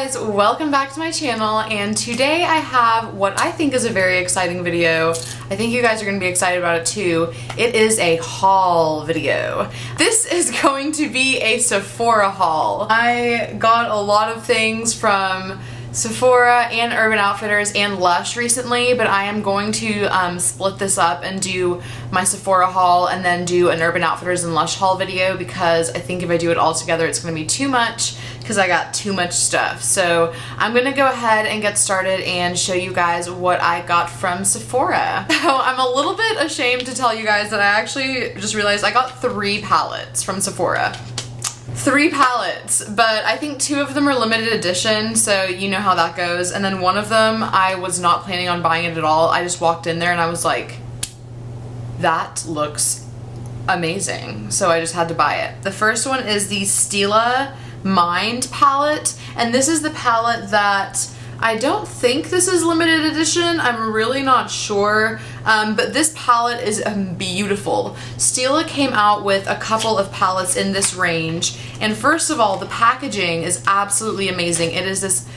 guys, welcome back to my channel, and today I have what I think is a very exciting video. I think you guys are going to be excited about it too. It is a haul video. This is going to be a Sephora haul. I got a lot of things from Sephora and Urban Outfitters and Lush recently, but I am going to split this up and do my Sephora haul and then do an Urban Outfitters and Lush haul video, because I think if I do it all together it's going to be too much because I got too much stuff. So I'm going to go ahead and get started and show you guys what I got from Sephora. So I'm a little bit ashamed to tell you guys that I actually just realized I got 3 palettes from Sephora. 3 palettes, but I think 2 of them are limited edition, so you know how that goes. And then one of them, I was not planning on buying it at all. I just walked in there and I was like, that looks amazing. So I just had to buy it. The first one is the Stila Mind palette, and this is the palette that I don't think this is limited edition. I'm really not sure, but this palette is beautiful. Stila came out with a couple of palettes in this range, and first of all, the packaging is absolutely amazing. It is this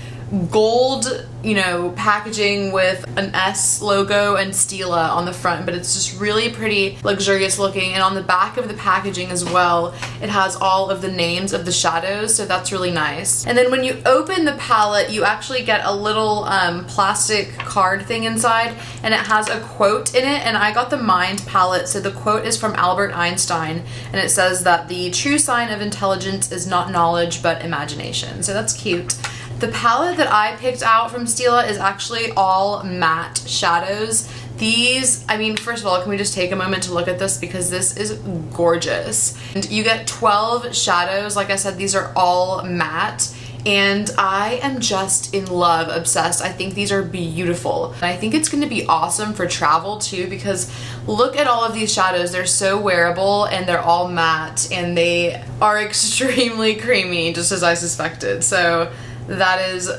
gold, you know, packaging with an S logo and Stila on the front, but it's just really pretty luxurious looking. And on the back of the packaging as well, it has all of the names of the shadows, so that's really nice. And then when you open the palette, you actually get a little plastic card thing inside, and it has a quote in it. And I got the Mind palette, so the quote is from Albert Einstein, and it says that the true sign of intelligence is not knowledge but imagination. So that's cute. The palette that I picked out from Stila is actually all matte shadows. These, I mean, first of all, can we just take a moment to look at this, because this is gorgeous. And you get 12 shadows. Like I said, these are all matte, and I am just in love, obsessed. I think these are beautiful. And I think it's gonna be awesome for travel too, because look at all of these shadows. They're so wearable and they're all matte, and they are extremely creamy, just as I suspected. So that is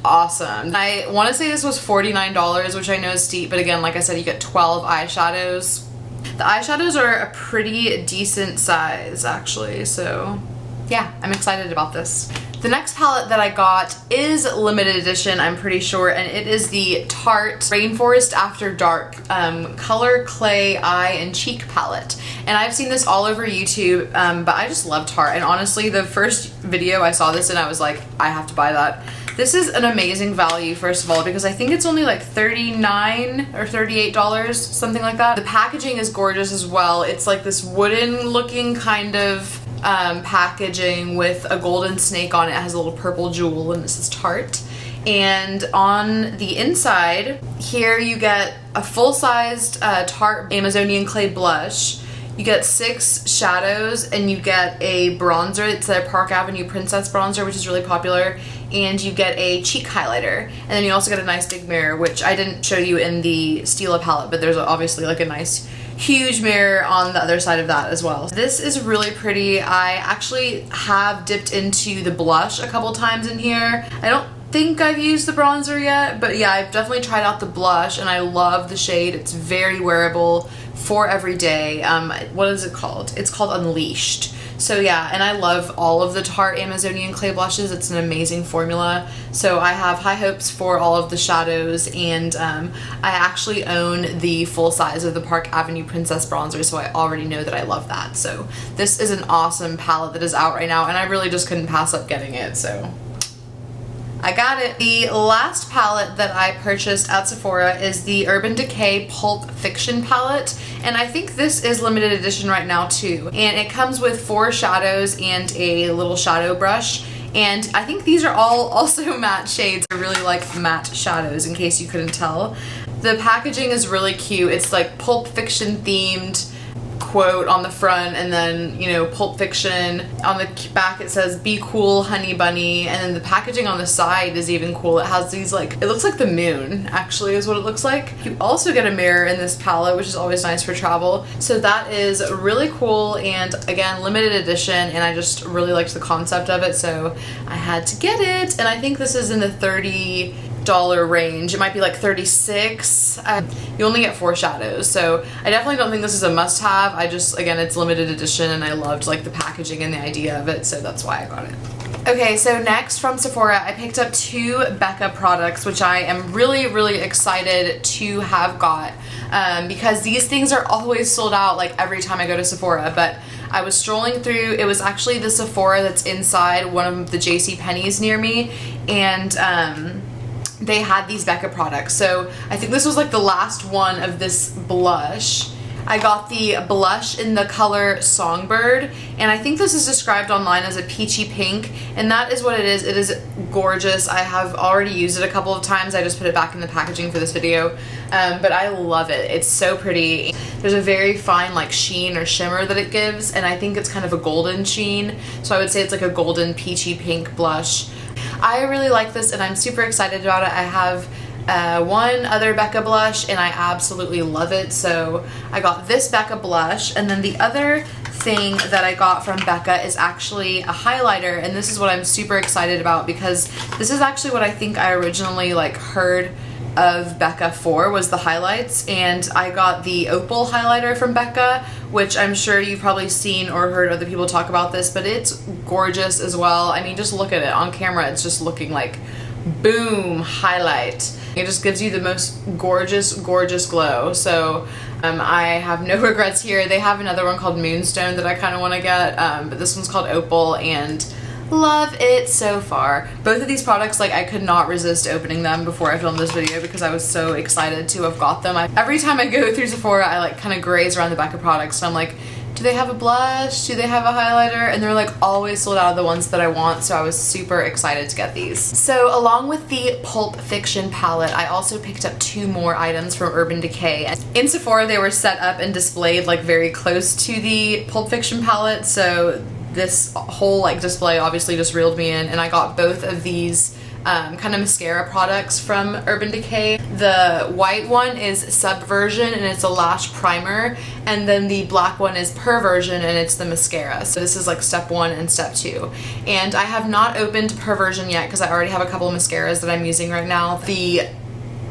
awesome. I want to say this was $49, which I know is steep, but again, like I said, you get 12 eyeshadows. The eyeshadows are a pretty decent size, actually, so yeah, I'm excited about this. The next palette that I got is limited edition, I'm pretty sure, and it is the Tarte Rainforest After Dark Color, Clay, Eye, and Cheek palette. And I've seen this all over YouTube, but I just love Tarte. And honestly, the first video I saw this in, I was like, I have to buy that. This is an amazing value, first of all, because I think it's only like $39 or $38, something like that. The packaging is gorgeous as well. It's like this wooden looking kind of packaging with a golden snake on it. It has a little purple jewel, and this is Tarte. And on the inside here you get a full-sized Tarte Amazonian Clay blush. You get 6 shadows, and you get a bronzer. It's a Park Avenue Princess bronzer, which is really popular. And you get a cheek highlighter. And then you also get a nice big mirror, which I didn't show you in the Stila palette, but there's obviously like a nice huge mirror on the other side of that as well. This is really pretty. I actually have dipped into the blush a couple times in here. I don't think I've used the bronzer yet, but yeah, I've definitely tried out the blush, and I love the shade. It's very wearable for every day. What is it called? It's called Unleashed. So yeah, and I love all of the Tarte Amazonian Clay blushes. It's an amazing formula. So I have high hopes for all of the shadows, and I actually own the full size of the Park Avenue Princess bronzer, so I already know that I love that. So this is an awesome palette that is out right now, and I really just couldn't pass up getting it, so I got it. The last palette that I purchased at Sephora is the Urban Decay Pulp Fiction palette, and I think this is limited edition right now too. And it comes with 4 shadows and a little shadow brush, and I think these are all also matte shades. I really like matte shadows, in case you couldn't tell. The packaging is really cute. It's like Pulp Fiction themed quote on the front, and then, you know, Pulp Fiction. On the back it says, "Be cool, honey bunny," and then the packaging on the side is even cool. It has these, like, it looks like the moon, actually, is what it looks like. You also get a mirror in this palette, which is always nice for travel. So that is really cool, and again, limited edition, and I just really liked the concept of it, so I had to get it. And I think this is in the 30 range. It might be like $36. You only get 4 shadows, so I definitely don't think this is a must-have. I just, again, it's limited edition and I loved like the packaging and the idea of it, so that's why I got it. Okay, so next from Sephora, I picked up 2 Becca products, which I am really excited to have got, because these things are always sold out like every time I go to Sephora. But I was strolling through, it was actually the Sephora that's inside one of the JCPenney's near me, and they had these Becca products. So I think this was like the last one of this blush. I got the blush in the color Songbird, and I think this is described online as a peachy pink, and that is what it is. It is gorgeous. I have already used it a couple of times. I just put it back in the packaging for this video, but I love it. It's so pretty. There's a very fine like sheen or shimmer that it gives, and I think it's kind of a golden sheen, so I would say it's like a golden peachy pink blush. I really like this and I'm super excited about it. I have one other Becca blush and I absolutely love it, so I got this Becca blush, and then the other thing that I got from Becca is actually a highlighter, and this is what I'm super excited about because this is actually what I think I originally like heard of Becca for, was the highlights, and I got the Opal highlighter from Becca, which I'm sure you've probably seen or heard other people talk about this, but it's gorgeous as well. I mean, just look at it on camera, it's just looking like boom highlight. It just gives you the most gorgeous glow. So I have no regrets here. They have another one called Moonstone that I kind of want to get, but this one's called Opal, and love it so far. Both of these products, like, I could not resist opening them before I filmed this video because I was so excited to have got them. Every time I go through Sephora, I like kind of graze around the Becca products, and I'm like, do they have a blush? Do they have a highlighter? And they're like always sold out of the ones that I want, so I was super excited to get these. So along with the Pulp Fiction palette, I also picked up 2 more items from Urban Decay. In Sephora, they were set up and displayed like very close to the Pulp Fiction palette, so this whole like display obviously just reeled me in, and I got both of these kind of mascara products from Urban Decay. The white one is Subversion and it's a lash primer, and then the black one is Perversion and it's the mascara. So this is like step 1 and step 2. And I have not opened Perversion yet because I already have a couple of mascaras that I'm using right now. The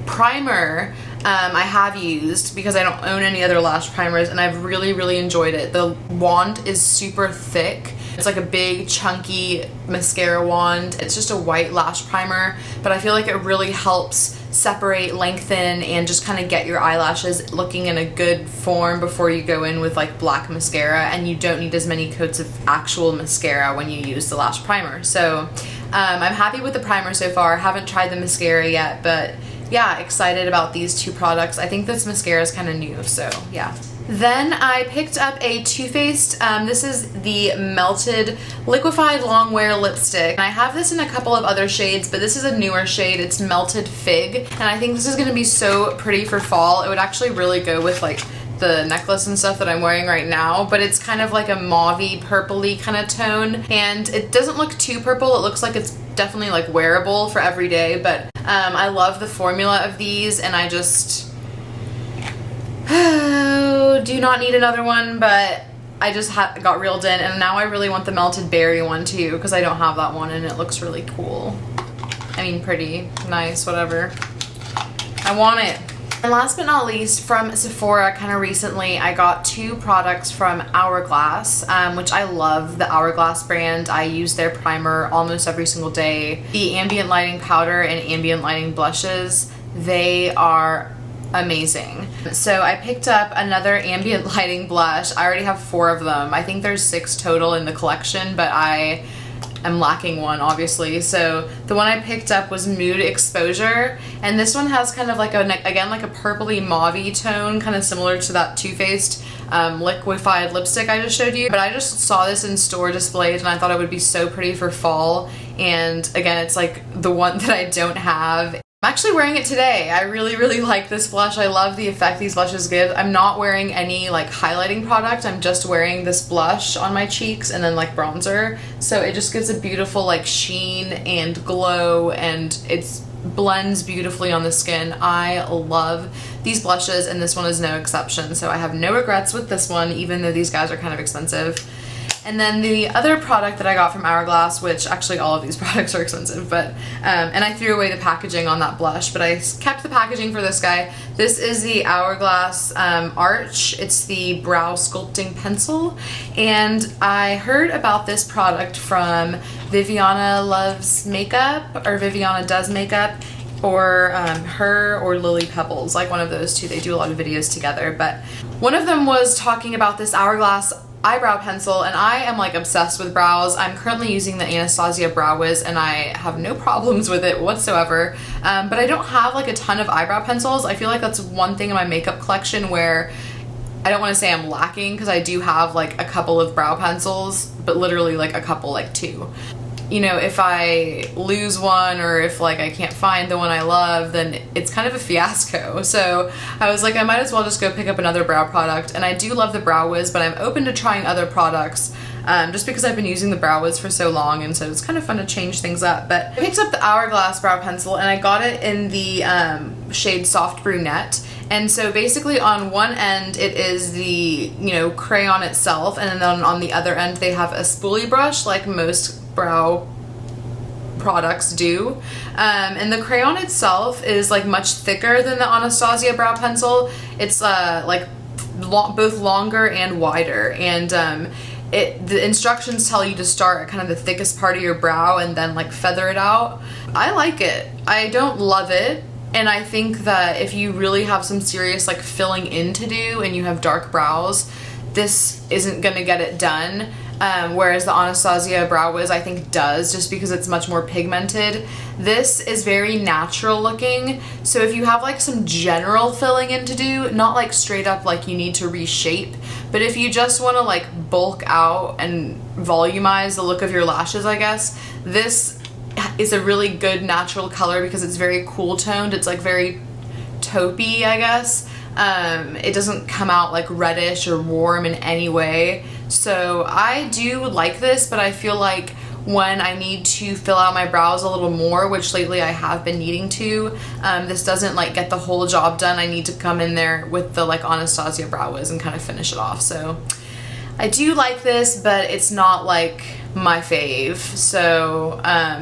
primer I have used because I don't own any other lash primers, and I've really enjoyed it. The wand is super thick. It's like a big chunky mascara wand. It's just a white lash primer, but I feel like it really helps separate, lengthen, and just kind of get your eyelashes looking in a good form before you go in with like black mascara, and you don't need as many coats of actual mascara when you use the lash primer. So I'm happy with the primer so far. I haven't tried the mascara yet, but yeah, excited about these 2 products. I think this mascara is kind of new, so yeah. Then I picked up a Too Faced, this is the Melted Liquified Long Wear Lipstick. And I have this in a couple of other shades, but this is a newer shade. It's Melted Fig, and I think this is going to be so pretty for fall. It would actually really go with like the necklace and stuff that I'm wearing right now, but it's kind of like a mauvey purpley kind of tone, and it doesn't look too purple. It looks like it's definitely like wearable for every day, but I love the formula of these, and I just do not need another one, but I just got reeled in, and now I really want the Melted Berry one too because I don't have that one, and it looks really cool. I mean, pretty, nice, whatever. I want it. And last but not least, from Sephora kind of recently, I got 2 products from Hourglass, which I love the Hourglass brand. I use their primer almost every single day. The Ambient Lighting Powder and Ambient Lighting Blushes, they are amazing. So I picked up another Ambient Lighting blush. I already have 4 of them. I think there's 6 total in the collection, but I am lacking one, obviously. So the one I picked up was Mood Exposure, and this one has kind of like again like a purpley mauvey tone, kind of similar to that Too Faced liquefied lipstick I just showed you. But I just saw this in store displayed, and I thought it would be so pretty for fall, and again, it's like the one that I don't have. I'm actually wearing it today. I really like this blush. I love the effect these blushes give. I'm not wearing any like highlighting product. I'm just wearing this blush on my cheeks and then like bronzer. So it just gives a beautiful like sheen and glow, and it blends beautifully on the skin. I love these blushes, and this one is no exception. So I have no regrets with this one, even though these guys are kind of expensive. And then the other product that I got from Hourglass, which actually all of these products are expensive, but, and I threw away the packaging on that blush, but I kept the packaging for this guy. This is the Hourglass Arch. It's the Brow Sculpting Pencil. And I heard about this product from Viviana Loves Makeup, or Viviana Does Makeup, or her or Lily Pebbles, like one of those two. They do a lot of videos together, but one of them was talking about this Hourglass eyebrow pencil, and I am like obsessed with brows. I'm currently using the Anastasia Brow Wiz and I have no problems with it whatsoever, but I don't have like a ton of eyebrow pencils. I feel like that's one thing in my makeup collection where I don't want to say I'm lacking, because I do have like a couple of brow pencils, but literally like a couple, like 2. You know, if I lose one or if like I can't find the one I love, then it's kind of a fiasco. So I was like, I might as well just go pick up another brow product. And I do love the Brow Wiz, but I'm open to trying other products just because I've been using the Brow Wiz for so long, and so it's kind of fun to change things up. But I picked up the Hourglass brow pencil and I got it in the shade Soft Brunette. And so basically on one end it is the, you know, crayon itself, and then on the other end they have a spoolie brush like most brow products do. And the crayon itself is like much thicker than the Anastasia brow pencil. It's like both longer and wider, and the instructions tell you to start at kind of the thickest part of your brow and then like feather it out. I like it. I don't love it. And I think that if you really have some serious like filling in to do and you have dark brows, this isn't gonna get it done. Whereas the Anastasia Brow Wiz I think does, just because it's much more pigmented. This is very natural looking, so if you have like some general filling in to do, not like straight up like you need to reshape, but if you just want to like bulk out and volumize the look of your lashes, I guess, this is a really good natural color because it's very cool toned. It's like very taupey, I guess. It doesn't come out like reddish or warm in any way. So I do like this, but I feel like when I need to fill out my brows a little more, which lately I have been needing to, this doesn't like get the whole job done. I need to come in there with the like Anastasia Brow Wiz and kind of finish it off. So I do like this, but it's not like my fave. So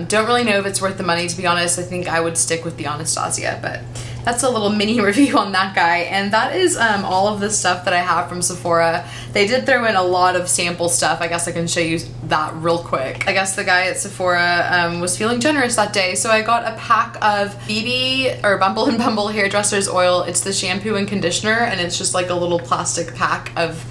don't really know if it's worth the money, to be honest. I think I would stick with the Anastasia, but that's a little mini review on that guy. And that is all of the stuff that I have from Sephora. They did throw in a lot of sample stuff. I guess I can show you that real quick. I guess the guy at Sephora was feeling generous that day, so I got a pack of BB or Bumble and Bumble hairdresser's oil. It's the shampoo and conditioner, and it's just like a little plastic pack of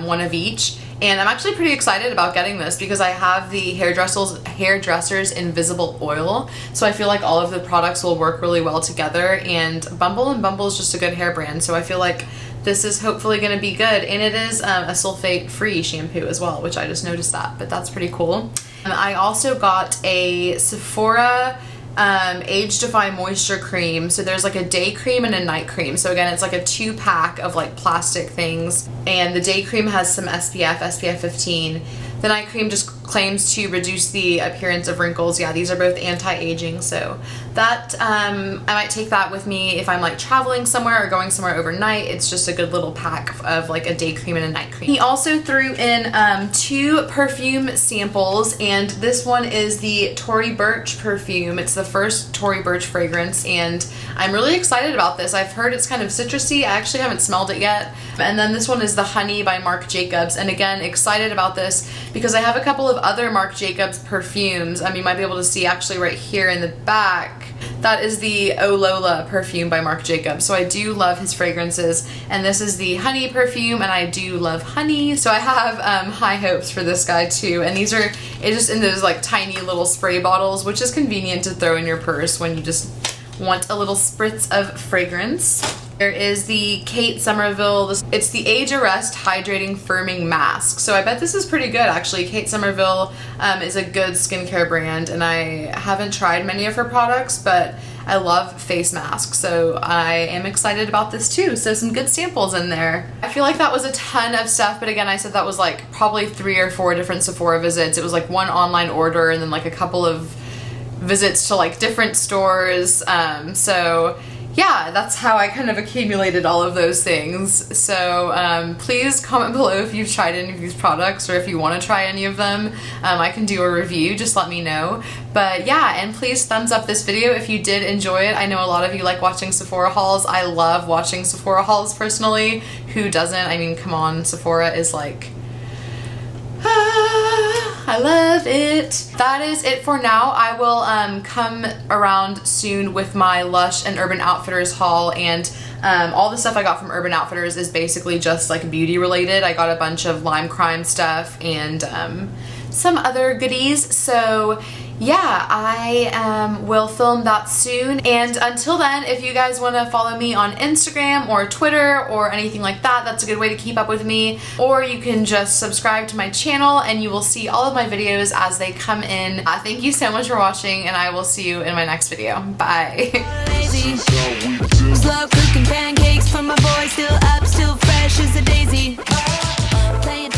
one of each. And I'm actually pretty excited about getting this because I have the hairdresser's invisible oil, so I feel like all of the products will work really well together. And Bumble and Bumble is just a good hair brand, so I feel like this is hopefully going to be good. And it is a sulfate-free shampoo as well, which I just noticed that, but that's pretty cool. I also got a Sephora Age Defy Moisture Cream. So there's like a day cream and a night cream. So again, it's like a 2-pack of like plastic things. And the day cream has some SPF 15. The night cream just claims to reduce the appearance of wrinkles. Yeah, these are both anti-aging, so that I might take that with me if I'm like traveling somewhere or going somewhere overnight. It's just a good little pack of like a day cream and a night cream. He also threw in 2 perfume samples, and this one is the Tory Burch perfume. It's the first Tory Burch fragrance, and I'm really excited about this. I've heard it's kind of citrusy. I actually haven't smelled it yet. And then this one is the Honey by Marc Jacobs, and again, excited about this because I have a couple of other Marc Jacobs perfumes. You might be able to see actually right here in the back. That is the Oh Lola perfume by Marc Jacobs. So I do love his fragrances, and this is the Honey perfume, and I do love honey. So I have high hopes for this guy too. And these are just in those like tiny little spray bottles, which is convenient to throw in your purse when you just want a little spritz of fragrance. There is the Kate Somerville, it's the Age Arrest Hydrating Firming Mask. So I bet this is pretty good actually. Kate Somerville is a good skincare brand, and I haven't tried many of her products, but I love face masks, so I am excited about this too. So some good samples in there. I feel like that was a ton of stuff, but again, I said that was like probably 3 or 4 different Sephora visits. It was like one online order and then like a couple of visits to like different stores. So yeah, that's how I kind of accumulated all of those things. So please comment below if you've tried any of these products or if you want to try any of them. I can do a review, just let me know. But yeah, and please thumbs up this video if you did enjoy it. I know a lot of you like watching Sephora hauls. I love watching Sephora hauls personally. Who doesn't? I mean, come on, Sephora is like... I love it. That is it for now. I will come around soon with my Lush and Urban Outfitters haul, and all the stuff I got from Urban Outfitters is basically just like beauty related. I got a bunch of Lime Crime stuff and some other goodies. So yeah, I will film that soon. And until then, if you guys want to follow me on Instagram or Twitter or anything like that, that's a good way to keep up with me. Or you can just subscribe to my channel and you will see all of my videos as they come in. Thank you so much for watching, and I will see you in my next video. Bye. Slow cooking pancakes for my boy, still up, still fresh as a daisy. Playing